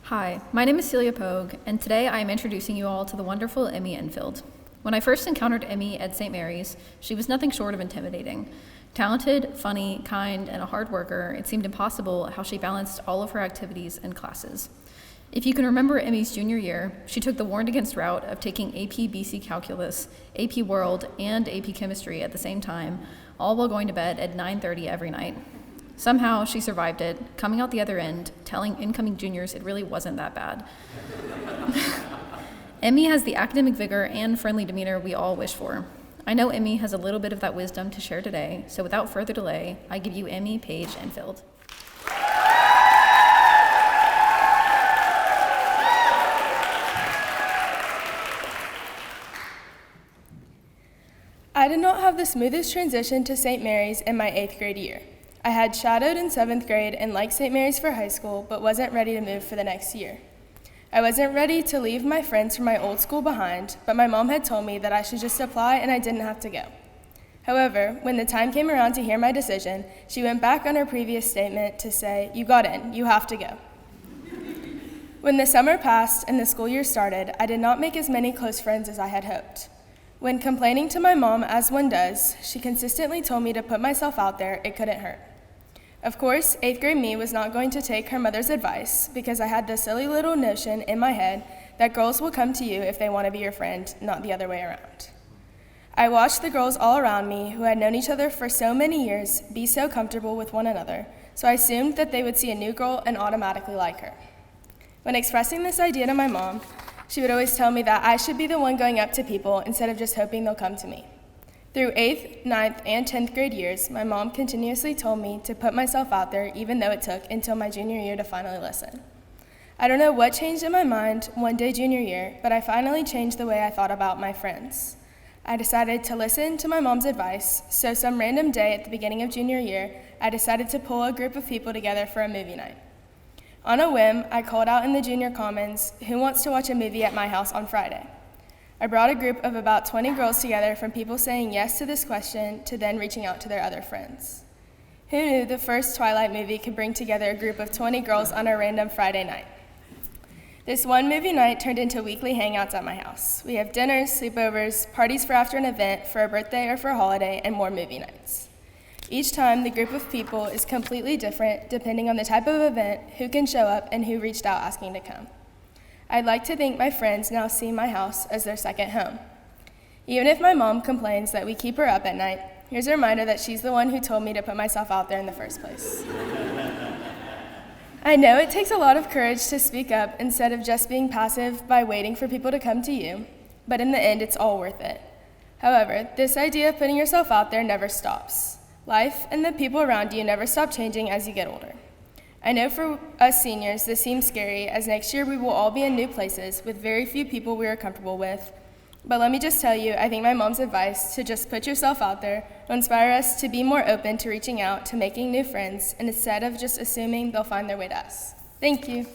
Hi, my name is Celia Pogue, and today I am introducing you all to the wonderful Emmie Infeld. When I first encountered Emmie at St. Mary's, she was nothing short of intimidating. Talented, funny, kind, and a hard worker, it seemed impossible how she balanced all of her activities and classes. If you can remember Emmie's junior year, she took the warned against route of taking AP BC Calculus, AP World, and AP Chemistry at the same time, all while going to bed at 9:30 every night. Somehow, she survived it, coming out the other end, telling incoming juniors it really wasn't that bad. Emmie has the academic vigor and friendly demeanor we all wish for. I know Emmie has a little bit of that wisdom to share today, so without further delay, I give you Emmie Page Infeld. I did not have the smoothest transition to St. Mary's in my 8th grade year. I had shadowed in 7th grade and liked St. Mary's for high school, but wasn't ready to move for the next year. I wasn't ready to leave my friends from my old school behind, but my mom had told me that I should just apply and I didn't have to go. However, when the time came around to hear my decision, she went back on her previous statement to say, "You got in, you have to go." When the summer passed and the school year started, I did not make as many close friends as I had hoped. When complaining to my mom, as one does, she consistently told me to put myself out there, it couldn't hurt. Of course, 8th grade me was not going to take her mother's advice because I had this silly little notion in my head that girls will come to you if they want to be your friend, not the other way around. I watched the girls all around me who had known each other for so many years be so comfortable with one another, so I assumed that they would see a new girl and automatically like her. When expressing this idea to my mom, she would always tell me that I should be the one going up to people instead of just hoping they'll come to me. Through 8th, 9th, and 10th grade years, my mom continuously told me to put myself out there even though it took until my junior year to finally listen. I don't know what changed in my mind one day junior year, but I finally changed the way I thought about my friends. I decided to listen to my mom's advice, so some random day at the beginning of junior year, I decided to pull a group of people together for a movie night. On a whim, I called out in the junior commons, "Who wants to watch a movie at my house on Friday?" I brought a group of about 20 girls together from people saying yes to this question to then reaching out to their other friends. Who knew the first Twilight movie could bring together a group of 20 girls on a random Friday night? This one movie night turned into weekly hangouts at my house. We have dinners, sleepovers, parties for after an event, for a birthday or for a holiday, and more movie nights. Each time, the group of people is completely different depending on the type of event, who can show up, and who reached out asking to come. I'd like to think my friends now see my house as their second home. Even if my mom complains that we keep her up at night, here's a reminder that she's the one who told me to put myself out there in the first place. I know it takes a lot of courage to speak up instead of just being passive by waiting for people to come to you, but in the end, it's all worth it. However, this idea of putting yourself out there never stops. Life and the people around you never stop changing as you get older. I know for us seniors, this seems scary, as next year we will all be in new places with very few people we are comfortable with. But let me just tell you, I think my mom's advice to just put yourself out there will inspire us to be more open to reaching out, to making new friends, and instead of just assuming they'll find their way to us. Thank you.